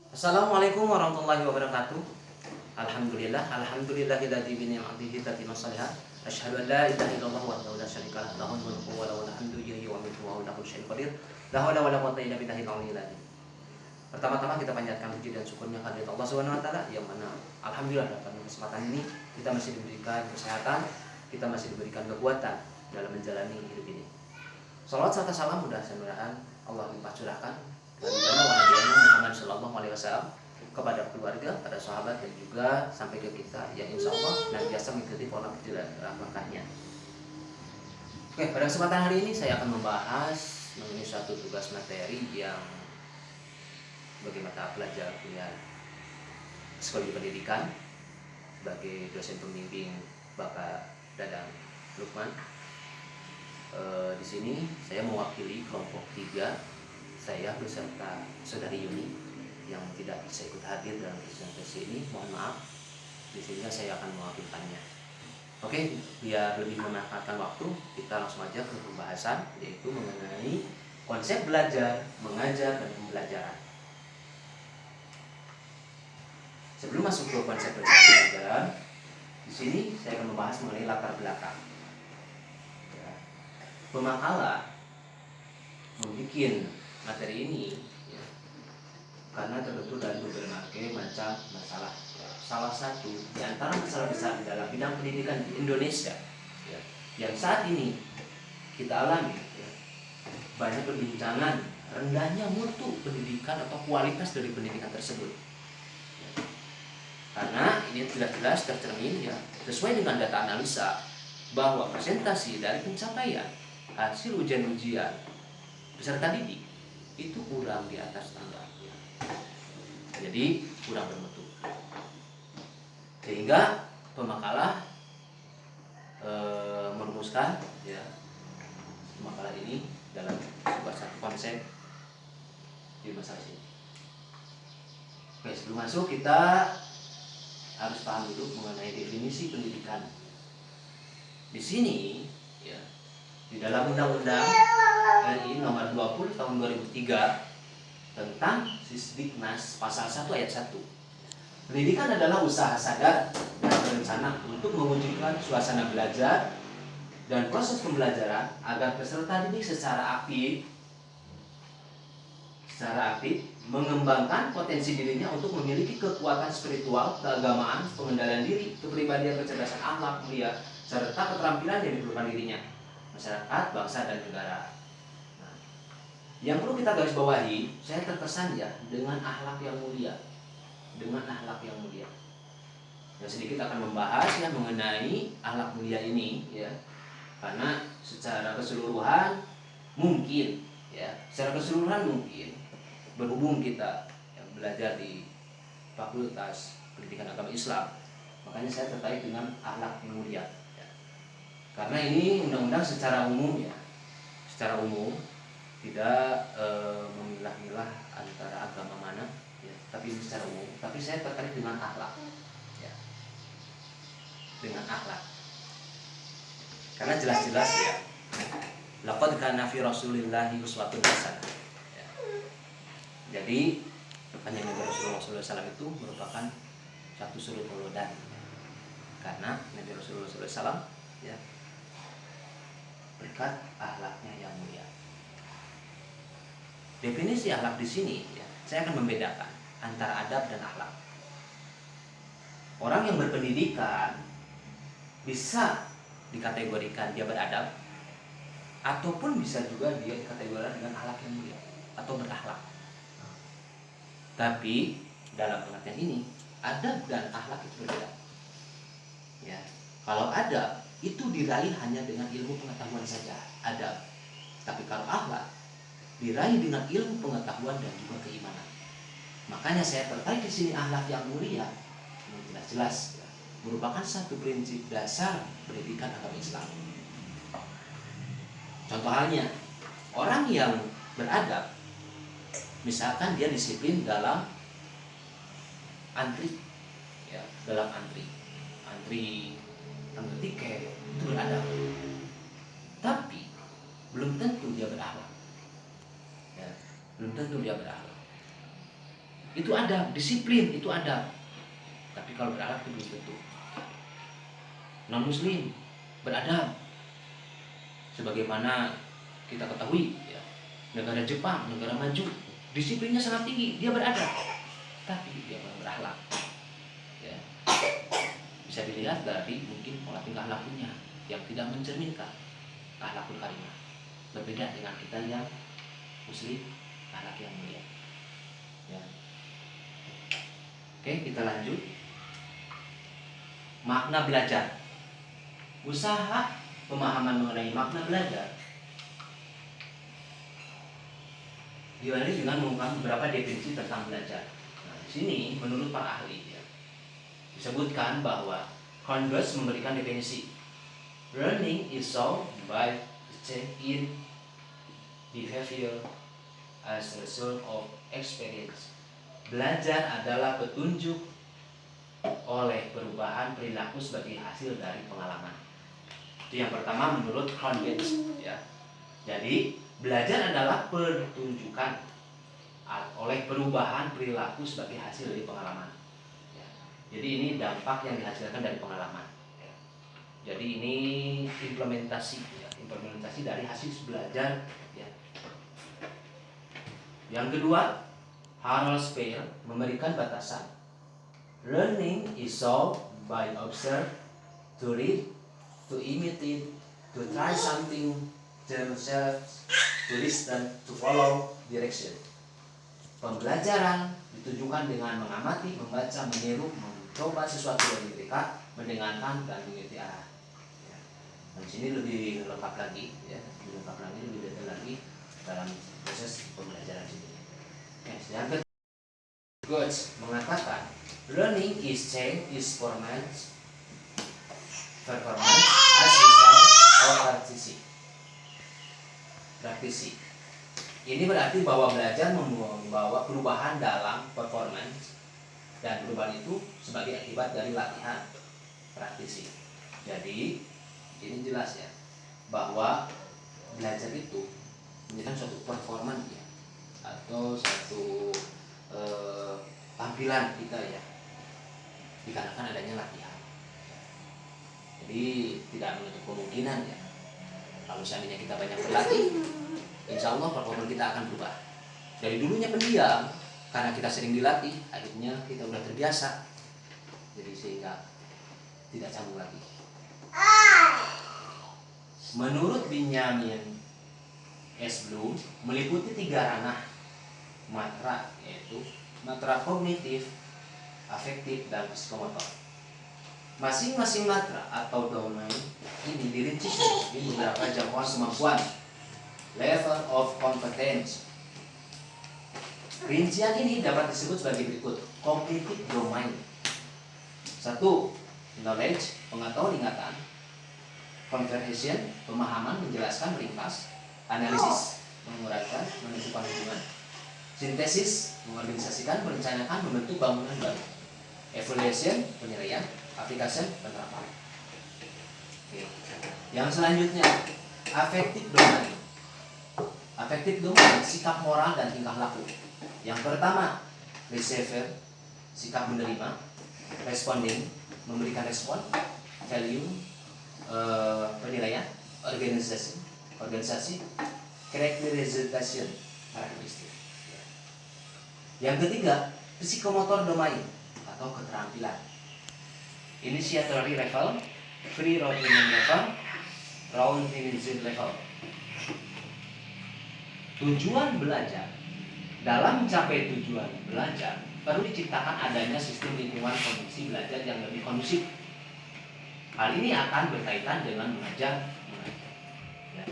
Assalamualaikum warahmatullahi wabarakatuh. Alhamdulillahilladzi bi ni'matihi tatimmu shalihat. Asyhadu an la ilaha illallah wahdahu la syarikalah, lahul mulku wa lahul hamdu yuhyi wa yumiitu wa huwa ala kulli syai'in qadir. La haula wa la quwwata illa billahil aliyyil azim. Pertama-tama kita panjatkan puji dan syukurnya kehadirat Allah Subhanahu wa taala yang mana alhamdulillah pada kesempatan ini kita masih diberikan kesehatan, kita masih diberikan kekuatan dalam menjalani hidup ini. Salawat serta salam mudah-mudahan Allah limpah curahkan Nabi Muhammad Shallallahu Alaihi Wasallam kepada keluarga, pada sahabat dan juga sampai ke kita yang insya Allah dan biasa mengikuti pola perjalanan langkahnya. Oke, pada kesempatan hari ini saya akan membahas mengenai suatu tugas materi yang bagi mata pelajaran kuliah Psikologi Pendidikan sebagai dosen pembimbing Bapak Dadang Lukman. Di sini saya mewakili kelompok 3. Saya beserta Saudari Yuni yang tidak bisa ikut hadir dalam presentasi ini, mohon maaf. Di sini saya akan mewakilkannya. Oke, biar lebih memanfaatkan waktu, kita langsung aja ke pembahasan, yaitu mengenai konsep belajar, mengajar, dan pembelajaran. Sebelum masuk ke konsep belajar, di sini saya akan membahas mengenai latar belakang. Pemakalah membuat materi ini ya, karena terbentuk dari berbagai macam masalah. Salah satu di antara masalah besar di dalam bidang pendidikan di Indonesia ya, yang saat ini kita alami ya, banyak perbincangan rendahnya mutu pendidikan atau kualitas dari pendidikan tersebut ya. Karena ini jelas-jelas tercermin ya, sesuai dengan data analisa bahwa presentasi dari pencapaian hasil ujian-ujian peserta didik itu kurang di atas standar, jadi kurang bermutu, sehingga pemakalah merumuskan ya makalah ini dalam sebuah satu konsep di masalah ini. Oke, sebelum masuk kita harus paham dulu mengenai definisi pendidikan. Di sini ya, di dalam undang-undang RI nomor 20 tahun 2003 tentang Sisdiknas pasal 1 ayat 1. Pendidikan adalah usaha sadar dan berencana untuk mewujudkan suasana belajar dan proses pembelajaran agar peserta didik secara aktif mengembangkan potensi dirinya untuk memiliki kekuatan spiritual, keagamaan, pengendalian diri, kepribadian, kecerdasan akhlak mulia, serta keterampilan yang diperlukan dirinya, masyarakat, bangsa, dan negara. Nah, yang perlu kita garis bawahi, saya terkesan ya dengan akhlak yang mulia, Yang sedikit akan membahas ya mengenai akhlak mulia ini ya, karena secara keseluruhan mungkin berhubung kita yang belajar di Fakultas Pendidikan Agama Islam, makanya saya tertarik dengan akhlak yang mulia. Karena ini undang-undang secara umum tidak memilah-milah antara agama mana ya, tapi ini secara umum. Tapi saya tertarik dengan akhlak ya, karena jelas-jelas ya, laqad kana fi rasulillahi uswatun hasanah ya. Jadi kanjeng Nabi Rasulullah SAW itu merupakan satu suri tauladan, karena Nabi Rasulullah SAW ya berkat akhlaknya yang mulia. Definisi akhlak di sini ya, saya akan membedakan antara adab dan akhlak. Orang yang berpendidikan bisa dikategorikan dia beradab, ataupun bisa juga dia dikategorikan dengan akhlak yang mulia atau berakhlak. Tapi dalam pengertian ini, adab dan akhlak itu berbeda. Ya, kalau adab itu diraih hanya dengan ilmu pengetahuan saja, adab. Tapi kalau akhlak diraih dengan ilmu pengetahuan dan juga keimanan. Makanya saya tertarik di sini akhlak yang mulia. Ini jelas-jelas ya, merupakan satu prinsip dasar pendidikan agama Islam. Contoh halnya, orang yang beradab, misalkan dia disiplin dalam antri, ya, antri tiket itu beradab, tapi belum tentu dia berakhlak. itu adab, disiplin itu adab. Tapi kalau berakhlak itu belum tentu. Non muslim beradab, sebagaimana kita ketahui ya, negara Jepang, negara maju, disiplinnya sangat tinggi, dia beradab, tapi dia berakhlak. Ya. Bisa dilihat dari mungkin pola tingkah lakunya yang tidak mencerminkan akhlakul karimah. Berbeda dengan kita yang muslim, akhlak yang mulia. Ya. Oke, kita lanjut. Makna belajar. Usaha pemahaman mengenai makna belajar diawali dengan mengungkapkan beberapa definisi tentang belajar. Nah, di sini menurut para ahli ya, disebutkan bahwa Converse memberikan definisi learning is solved by change in behavior as a result of experience. Belajar adalah petunjuk oleh perubahan perilaku sebagai hasil dari pengalaman. Itu yang pertama menurut Converse ya. Jadi belajar adalah pertunjukan oleh perubahan perilaku sebagai hasil dari pengalaman. Ya. Jadi ini dampak yang dihasilkan dari pengalaman. Ya. Jadi ini implementasi, ya, implementasi dari hasil belajar. Ya. Yang kedua, Harold Speyer memberikan batasan. Learning is solved by observe, to read, to imitate, to try something themselves, to listen, to follow direction. Pembelajaran ditujukan dengan mengamati, membaca, meniru, mencoba sesuatu dari mereka, mendengarkan dan mengikuti arah. Ya. Di sini lebih lengkap lagi, ya, lebih detail lagi dalam proses pembelajaran ini. Yes, yang kedua, Goetz mengatakan learning is change is performance as result of praktisi. Ini berarti bahwa belajar membawa perubahan dalam performance dan perubahan itu sebagai akibat dari latihan praktisi. Jadi ini jelas ya bahwa belajar itu menjadi suatu performance ya, atau suatu tampilan kita ya, dikarenakan adanya latihan. Jadi tidak menutup kemungkinan ya, kalau seandainya kita banyak berlatih, insya Allah performa kita akan berubah. Dari dulunya pendiam, karena kita sering dilatih, akhirnya kita udah terbiasa. Jadi sehingga tidak canggung lagi. Menurut Benjamin S. Bloom, meliputi 3 ranah matra, yaitu matra kognitif, afektif, dan psikomotor. Masing-masing matra atau domain ini dirinci di beberapa jangkauan kemampuan, level of competence. Rincian ini dapat disebut sebagai berikut. Cognitive domain. 1. Knowledge, pengetahuan ingatan. Comprehension, pemahaman, menjelaskan, meringkas. Analisis, menguraikan, menentukan hubungan. Sintesis, mengorganisasikan, merencanakan, membentuk bangunan baru. Evaluation, penilaian. Aplikasi, penerapan. Oke. Yang selanjutnya, affective domain. Affective domain, sikap moral dan tingkah laku. Yang pertama, receiver, sikap menerima. Responding, memberikan respon. Value, penilaian. Organisasi, characterization, karakteristik. Yang ketiga, psikomotor domain atau keterampilan. Initiatory level, free round level, round level. Tujuan belajar. Dalam mencapai tujuan belajar, perlu diciptakan adanya sistem lingkungan kondisi belajar yang lebih kondusif. Hal ini akan berkaitan dengan mengajar. Ya.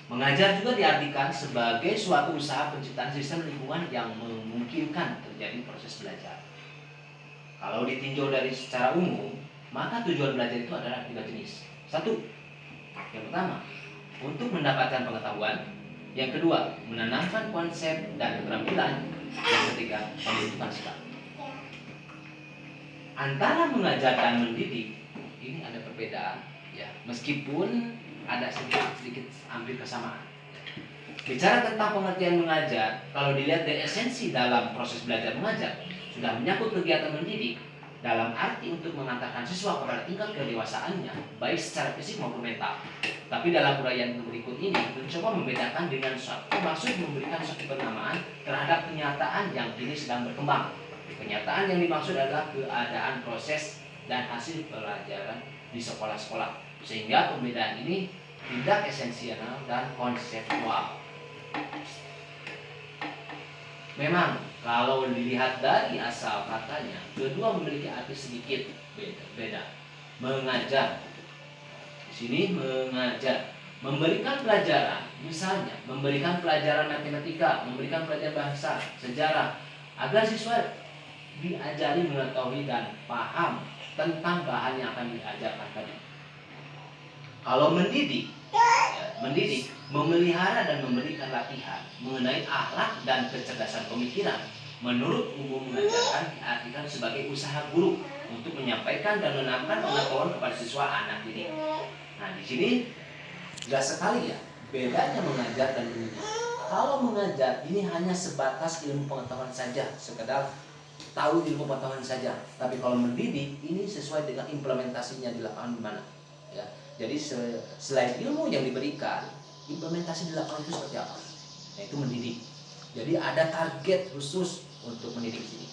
Mengajar juga diartikan sebagai suatu usaha penciptaan sistem lingkungan yang memungkinkan terjadi proses belajar. Kalau ditinjau dari secara umum, maka tujuan belajar itu adalah 3 jenis. 1. Yang pertama, untuk mendapatkan pengetahuan. Yang kedua, menanamkan konsep dan keterampilan. Yang ketiga, pembentukan sikap. Antara mengajar dan mendidik ini ada perbedaan, ya. Meskipun ada sedikit hampir kesamaan. Bicara tentang pengertian mengajar, kalau dilihat dari esensi dalam proses belajar mengajar, sudah menyangkut kegiatan mendidik dalam arti untuk mengantarkan siswa kepada tingkat kedewasaannya, baik secara fisik maupun mental. Tapi dalam uraian berikut ini mencoba membedakan dengan maksud memberikan suatu penamaan terhadap kenyataan yang kini sedang berkembang. Kenyataan yang dimaksud adalah keadaan proses dan hasil pelajaran di sekolah-sekolah, sehingga pembedaan ini tidak esensial dan konseptual. Memang kalau dilihat dari asal katanya, kedua memiliki arti sedikit beda. Mengajar, di sini mengajar, memberikan pelajaran, misalnya memberikan pelajaran matematika, memberikan pelajaran bahasa, sejarah, agar siswa diajari mengetahui dan paham tentang bahan yang akan diajarkan tadi. Kalau mendidik, mendidik, memelihara dan memberikan latihan mengenai akhlak dan kecerdasan pemikiran. Menurut umum mengajarkan diartikan sebagai usaha guru untuk menyampaikan dan menanamkan pengetahuan kepada siswa anak didik. Nah, di sini jelas sekali ya bedanya mengajar dan mendidik. Kalau mengajar ini hanya sebatas ilmu pengetahuan saja, sekedar tahu ilmu pengetahuan saja. Tapi kalau mendidik ini sesuai dengan implementasinya di lapangan di mana. Ya. Jadi selain ilmu yang diberikan, implementasi di lapangan itu seperti apa? Nah, itu mendidik. Jadi ada target khusus untuk mendidik sini.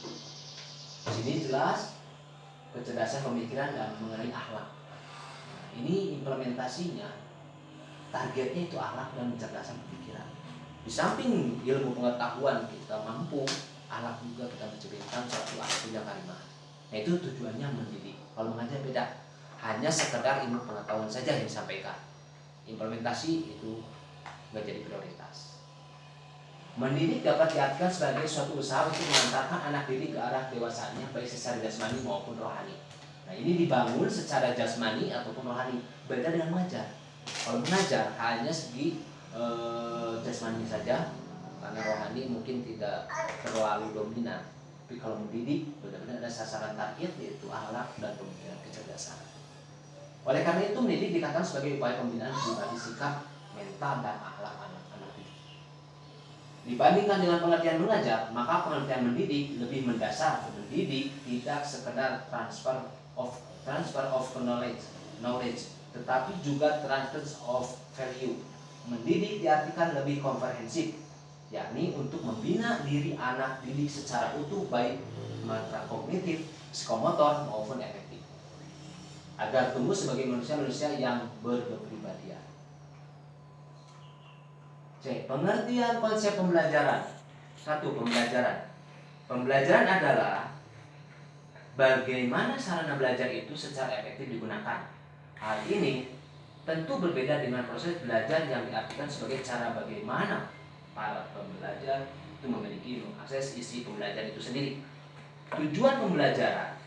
Di sini jelas kecerdasan pemikiran dan mengenai akhlak. Nah, ini implementasinya, targetnya itu akhlak dan kecerdasan pemikiran. Di samping ilmu pengetahuan kita mampu, akhlak juga kita menciptakan suatu akhlak yang karimah. Nah, itu tujuannya mendidik. Kalau mengajar beda. Hanya sekedar ilmu pengetahuan saja yang disampaikan. Implementasi itu nggak jadi prioritas. Mendidik dapat diartikan sebagai suatu usaha untuk mengantarkan anak didik ke arah dewasanya, baik secara jasmani maupun rohani. Nah, ini dibangun secara jasmani ataupun rohani. Beda dengan mengajar. Kalau mengajar hanya segi jasmani saja, karena rohani mungkin tidak terlalu dominan. Tapi kalau mendidik benar-benar ada sasaran target, yaitu akhlak dan pemikiran kecerdasan. Oleh karena itu mendidik dikatakan sebagai upaya pembinaan pribadi sikap, mental, dan akhlak anak-anak didik. Dibandingkan dengan pengertian mengajar, maka pengertian mendidik lebih mendasar. Mendidik tidak sekedar transfer of knowledge, tetapi juga transfer of value. Mendidik diartikan lebih komprehensif, yakni untuk membina diri anak didik secara utuh, baik matra kognitif, psikomotor maupun efektif, agar tumbuh sebagai manusia-manusia yang berkepribadian. C. Pengertian konsep pembelajaran. 1. Pembelajaran. Pembelajaran adalah bagaimana sarana belajar itu secara efektif digunakan. Hal ini tentu berbeda dengan proses belajar yang diartikan sebagai cara bagaimana para pembelajar itu memiliki mengakses isi pembelajaran itu sendiri. Tujuan pembelajaran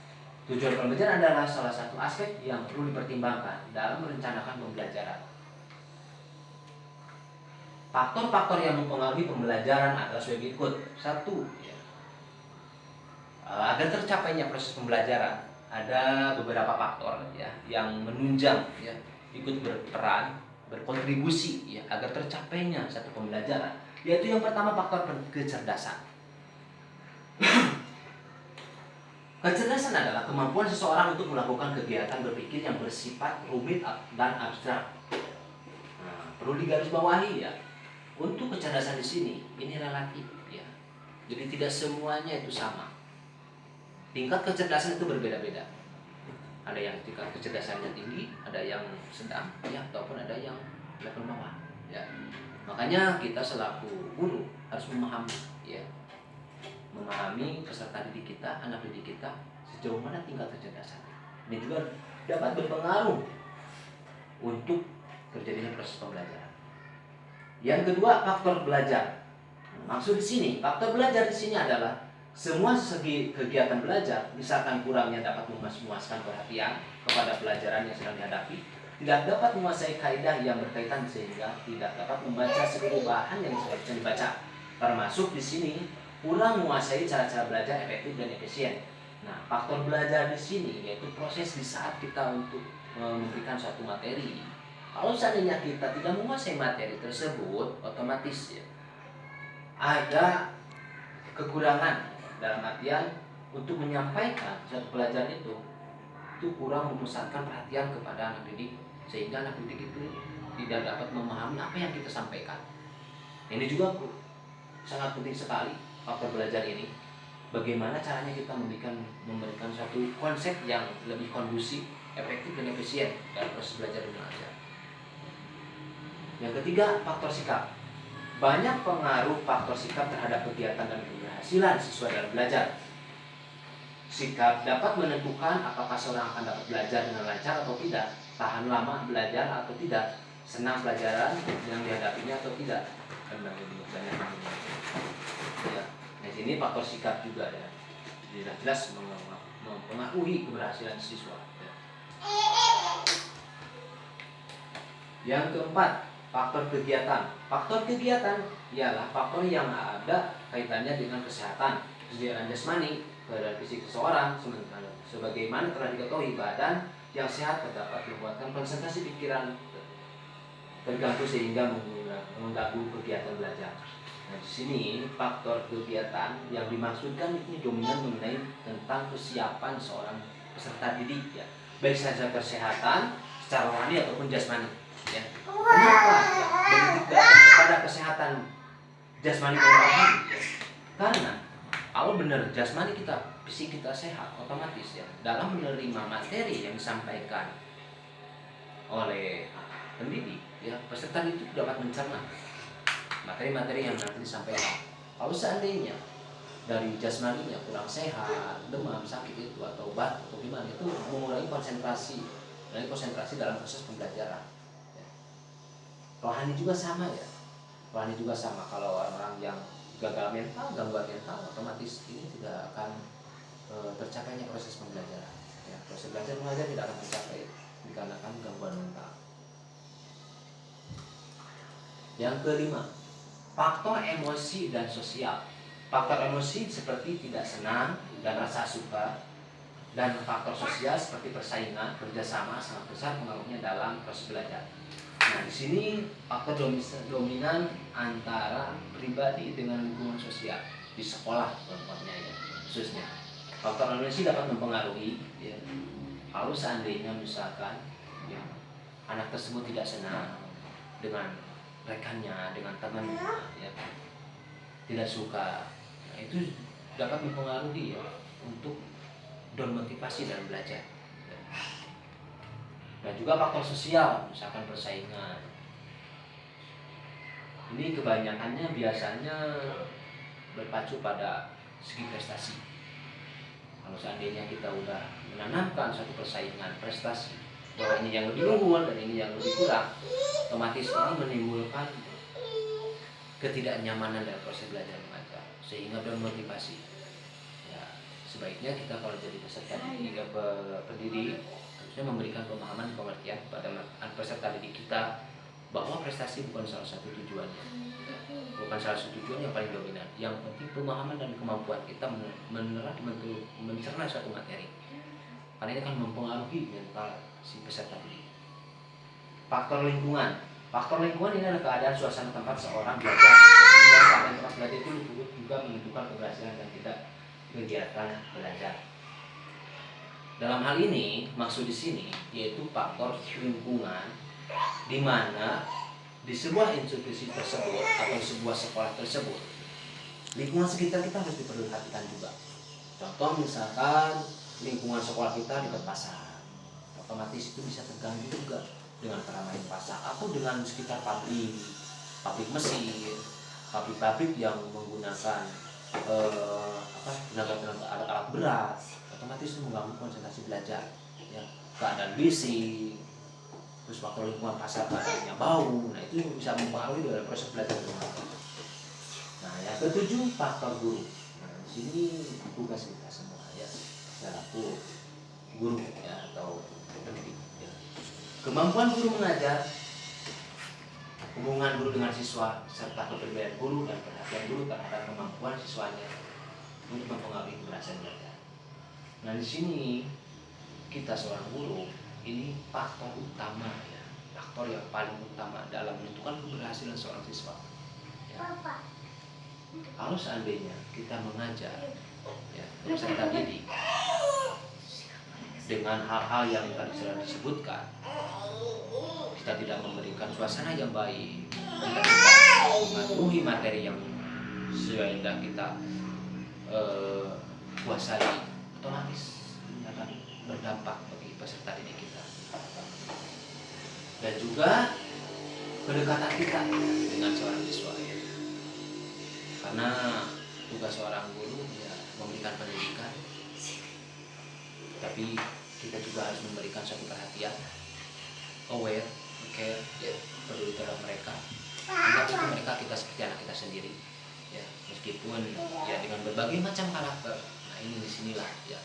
adalah salah satu aspek yang perlu dipertimbangkan dalam merencanakan pembelajaran. Faktor-faktor yang mempengaruhi pembelajaran adalah sebagai berikut. 1. Agar tercapainya proses pembelajaran, ada beberapa faktor ya yang menunjang ya ikut berperan, berkontribusi ya agar tercapainya satu pembelajaran. Yaitu yang pertama, faktor kecerdasan. Kecerdasan adalah kemampuan seseorang untuk melakukan kegiatan berpikir yang bersifat rumit dan abstrak. Nah, perlu digarisbawahi ya, untuk kecerdasan di sini ini relatif ya. Jadi tidak semuanya itu sama. Tingkat kecerdasan itu berbeda-beda. Ada yang tingkat kecerdasannya tinggi, ada yang sedang ya, ataupun ada yang level bawah ya. Makanya kita selaku guru harus memahami ya, memahami peserta didik kita, anak didik kita sejauh mana tingkat kecerdasan. Ini juga dapat berpengaruh untuk terjadinya proses pembelajaran. Yang kedua, faktor belajar. Maksud di sini, faktor belajar di sini adalah semua segi kegiatan belajar, misalkan kurangnya dapat memuaskan perhatian kepada pelajaran yang sedang dihadapi, tidak dapat menguasai kaidah yang berkaitan sehingga tidak dapat membaca seluruh bahan yang seharusnya dibaca. Termasuk di sini kurang menguasai cara-cara belajar efektif dan efisien. Nah, faktor belajar di sini yaitu proses di saat kita untuk memberikan suatu materi. Kalau seandainya kita tidak menguasai materi tersebut, otomatis ya ada kekurangan dalam artian untuk menyampaikan satu pelajaran itu kurang memusatkan perhatian kepada anak didik, sehingga anak didik itu tidak dapat memahami apa yang kita sampaikan. Ini juga sangat penting sekali faktor belajar ini. Bagaimana caranya kita memberikan satu konsep yang lebih kondusif, efektif dan efisien dalam proses belajar dan mengajar. Yang ketiga, faktor sikap. Banyak pengaruh faktor sikap terhadap kegiatan dan keberhasilan siswa dalam belajar. Sikap dapat menentukan apakah seorang akan dapat belajar dengan lancar atau tidak, tahan lama belajar atau tidak, senang pelajaran yang dihadapinya atau tidak, dan banyak lainnya. Ya, di sini faktor sikap juga ya, jelas mempengaruhi keberhasilan siswa. Ya. Yang keempat, faktor kegiatan. Faktor kegiatan ialah faktor yang ada kaitannya dengan kesehatan, kesejahteraan jasmani, dan fisik seseorang. Sebagaimana telah diketahui, badan yang sehat terdapat membuatkan konsentrasi pikiran terganggu sehingga mengganggu kegiatan belajar. Nah, di sini faktor kegiatan yang dimaksudkan ini dominan mengenai tentang kesiapan seorang peserta didik, ya, baik secara kesehatan, secara rohani ataupun jasmani. Ya. Kenapa? Ya, kepada kesehatan jasmani dan rohani. Ya. Karena kalau benar jasmani kita, fisik kita sehat, otomatis ya dalam menerima materi yang disampaikan oleh pendidik, ya peserta itu dapat mencerna materi-materi yang nanti disampaikan. Kalau seandainya dari jasmaninya kurang sehat, demam, sakit itu atau batuk atau gimana, itu mengurangi konsentrasi dalam proses pembelajaran. Ya. Rohani juga sama ya. Rohani juga sama. Kalau orang-orang yang gagal mental, gangguan mental, otomatis ini tidak akan tercapainya proses pembelajaran. Ya, proses belajar mengajar tidak akan tercapai dikarenakan gangguan mental. Yang kelima, faktor emosi dan sosial. Faktor emosi seperti tidak senang dan rasa suka, dan faktor sosial seperti persaingan, kerjasama sangat besar pengaruhnya dalam proses belajar. Nah, di sini faktor dominan antara pribadi dengan lingkungan sosial di sekolah, contohnya ya, khususnya. Faktor emosi dapat mempengaruhi, ya, kalau seandainya misalkan ya, anak tersebut tidak senang dengan rekannya, dengan temannya, ya, tidak suka, nah, itu dapat mempengaruhi ya untuk down motivasi dalam belajar. Dan juga faktor sosial, misalkan persaingan. Ini kebanyakannya biasanya berpacu pada segi prestasi. Kalau seandainya kita udah menanamkan satu persaingan prestasi, bahwa ini yang lebih unggul dan ini yang lebih kurang, otomatis ini menimbulkan ketidaknyamanan dalam proses belajar mengajar, sehingga down motivasi. Ya, sebaiknya kita kalau jadi peserta didik, pendidik, harusnya memberikan pemahaman pengertian kepada peserta didik kita bahwa prestasi bukan salah satu tujuannya, bukan salah satu tujuan yang paling dominan. Yang penting pemahaman dan kemampuan kita mencerna suatu materi, karena ini akan mempengaruhi mental si peserta didik. Faktor lingkungan. Faktor lingkungan ini adalah keadaan suasana tempat seorang belajar. Dan keadaan tempat belajar itu juga menentukan keberhasilan dan tidak kegiatan belajar. Dalam hal ini, maksud di sini yaitu faktor lingkungan, di mana di sebuah institusi tersebut atau sebuah sekolah tersebut, lingkungan sekitar kita harus diperhatikan juga. Contoh misalkan lingkungan sekolah kita dekat pasar, otomatis itu bisa terganggu juga dengan keramaian pasar, atau dengan sekitar pabrik mesin, pabrik yang menggunakan tenaga alat berat, otomatis itu mengganggu konsentrasi belajar. Ya, keadaan bising, terus faktor lingkungan pasar keadaannya bau, nah itu bisa mempengaruhi dalam proses belajar. Nah, yang ketujuh, faktor guru. Nah, di sini tugas kita semua ya, selaku guru ya atau pendidik. Ya. Kemampuan guru mengajar, hubungan guru dengan siswa, serta kepribadian guru dan perhatian guru terhadap kemampuan siswanya untuk mempengaruhi keberhasilan belajar. Nah, di sini kita seorang guru ini faktor utama ya, faktor yang paling utama dalam menentukan keberhasilan seorang siswa. Ya. Kalau seandainya kita mengajar ya, peserta didik dengan hal-hal yang tadi sudah disebutkan. Kita tidak memberikan suasana yang baik, kita tidak mematuhi materi yang sudah kita kuasai, otomatis akan berdampak bagi peserta didik kita. Dan juga kedekatan kita dengan seorang siswa, ya. Karena tugas seorang guru ya memberikan pendidikan, tapi kita juga harus memberikan suatu perhatian, aware, care, ya, peduli terhadap mereka. Anggap itu mereka kita seperti anak kita sendiri, ya, meskipun ya dengan berbagai macam karakter. Nah, ini disinilah ya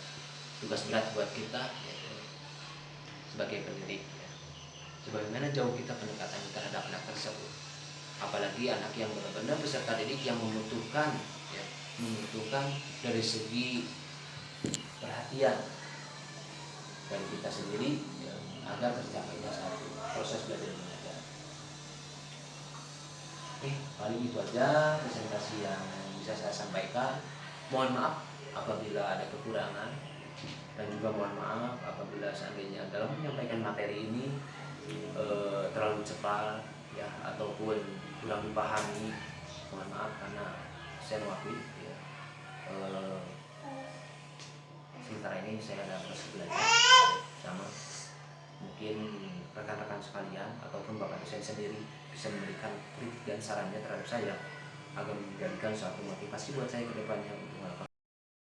tugas berat buat kita ya, sebagai pendidik, ya. Sebagaimana jauh kita pendekatan terhadap anak tersebut, apalagi anak yang benar-benar peserta didik yang membutuhkan ya, membutuhkan dari segi perhatian dari kita sendiri ya, agar tercapainya satu proses belajar mengajar. Oke, paling itu aja presentasi yang bisa saya sampaikan. Mohon maaf apabila ada kekurangan, dan juga mohon maaf apabila seandainya dalam menyampaikan materi ini terlalu cepat ya, ataupun kurang dipahami. Mohon maaf karena saya mengakui ya, sementara ini saya dalam proses belajar sama mungkin rekan-rekan sekalian ataupun bapak dosen sendiri bisa memberikan kritik dan sarannya terhadap saya agar menjadikan suatu motivasi buat saya ke depannya untuk melakukan